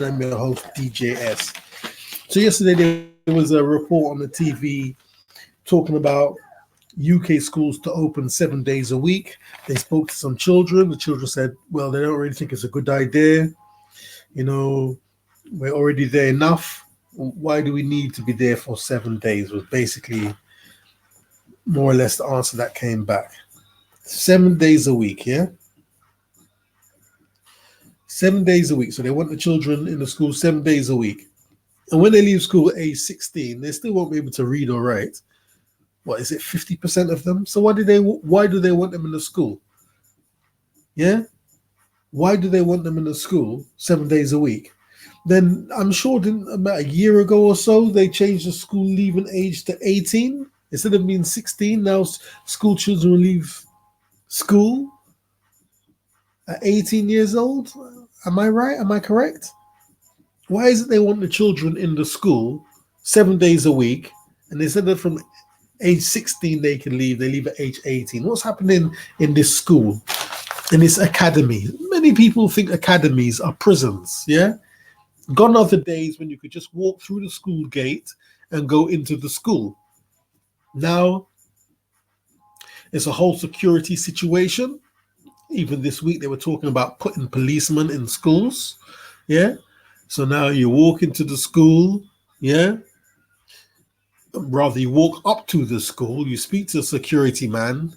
I'm your host, DJS. So yesterday there was a report on the TV talking about UK schools to open 7 days a week. They spoke to some children. The children said, well, they don't really think it's a good idea. You know, we're already there enough. Why do we need to be there for 7 days? Was basically more or less the answer that came back. 7 days a week, yeah? 7 days a week. So they want the children in the school 7 days a week. And when they leave school at age 16, they still won't be able to read or write. What is it, 50% of them? So why do they want them in the school? Yeah? Why do they want them in the school 7 days a week? Then I'm sure about a year ago or so, they changed the school leaving age to 18. Instead of being 16, now school children will leave school at 18 years old. Am I right? Am I correct? Why is it they want the children in the school 7 days a week, and they said that from age 16 they can leave, they leave at age 18? What's happening in this school, in this academy? Many people think academies are prisons, yeah? Gone are the days when you could just walk through the school gate and go into the school. Now, it's a whole security situation. Even this week, they were talking about putting policemen in schools. Yeah. So now you walk into the school. Yeah. Rather, you walk up to the school, you speak to a security man.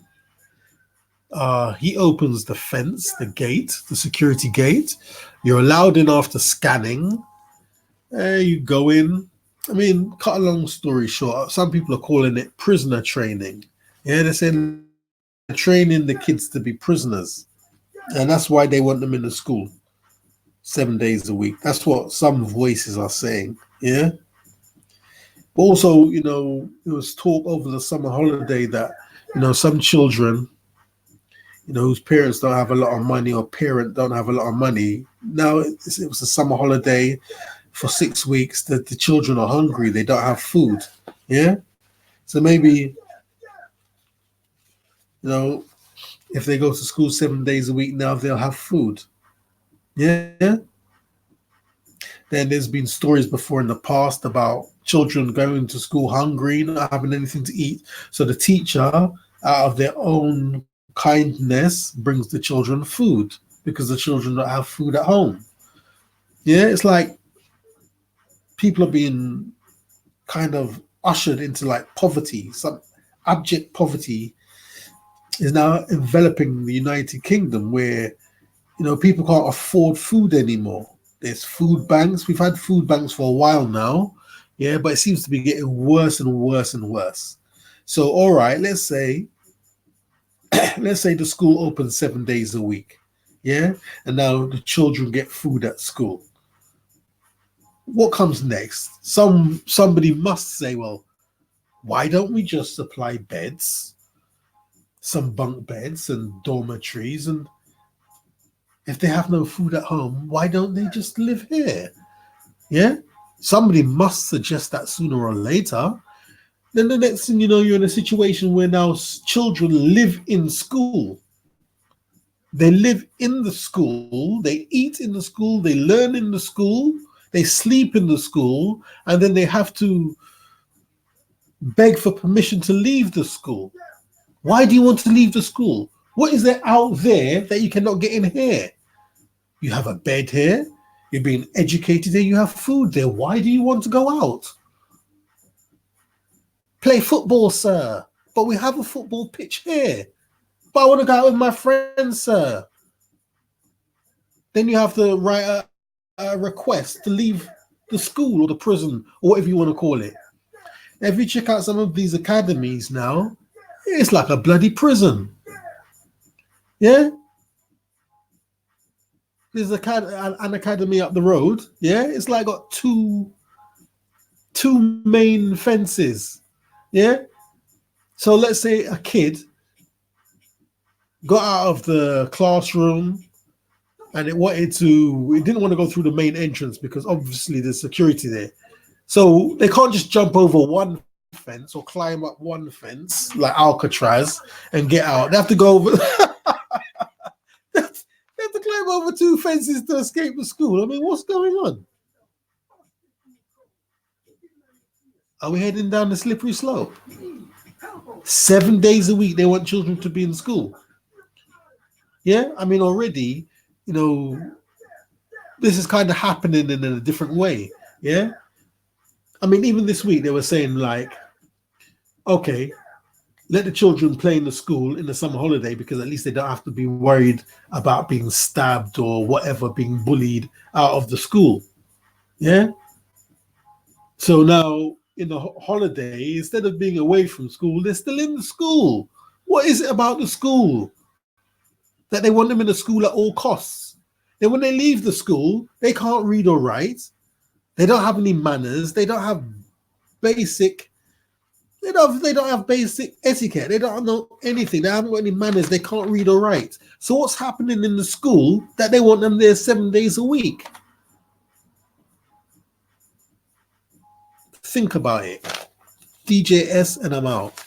He opens the fence, the gate, the security gate. You're allowed in after scanning. You go in. I mean, cut a long story short, some people are calling it prisoner training. Yeah, they're saying they're training the kids to be prisoners. And that's why they want them in the school 7 days a week. That's what some voices are saying. Yeah. Also, there was talk over the summer holiday that, some children, whose parents don't have a lot of money or parent don't have a lot of money. Now it was a summer holiday for 6 weeks that the children are hungry. They don't have food. Yeah. So maybe, if they go to school 7 days a week now, they'll have food. Yeah. Then there's been stories before in the past about children going to school hungry, not having anything to eat. So the teacher, out of their own kindness, brings the children food because the children don't have food at home. Yeah, it's like people are being kind of ushered into like poverty. Some abject poverty is now enveloping the United Kingdom, where people can't afford food anymore. There's food banks. We've had food banks for a while now, yeah, but it seems to be getting worse and worse and worse. So, all right, let's say the school opens 7 days a week, yeah, and now the children get food at school. What comes next? Somebody must say, well, why don't we just supply beds, some bunk beds and dormitories, and if they have no food at home, why don't they just live here? Yeah? Somebody must suggest that sooner or later. Then the next thing you know, you're in a situation where now children live in school. They live in the school, they eat in the school, they learn in the school, they sleep in the school, and then they have to beg for permission to leave the school. Why do you want to leave the school? What is there out there that you cannot get in here? You have a bed here. You're being educated here. You have food there. Why do you want to go out? Play football, sir. But we have a football pitch here. But I want to go out with my friends, sir. Then you have to write a request to leave the school or the prison or whatever you want to call it. If you check out some of these academies now, it's like a bloody prison. Yeah? There's an academy up the road. Yeah? It's like got two main fences. Yeah? So let's say a kid got out of the classroom and it didn't want to go through the main entrance because obviously there's security there. So they can't just jump over one fence or climb up one fence like Alcatraz and get out. They have to go over. They have to climb over two fences to escape the school. I mean, what's going on? Are we heading down the slippery slope? 7 days a week they want children to be in school. Yeah, I mean already, you know, this is kind of happening in a different way. Yeah, I mean even this week they were saying like, okay, let the children play in the school in the summer holiday because at least they don't have to be worried about being stabbed or whatever, being bullied out of the school. Yeah. So now in the holiday, instead of being away from school, they're still in the school. What is it about the school that they want them in the school at all costs? Then when they leave the school, they can't read or write. They don't have any manners. They don't have basic. They don't have basic etiquette. They don't know anything. They haven't got any manners. They can't read or write. So what's happening in the school that they want them there 7 days a week? Think about it. DJS and I'm out.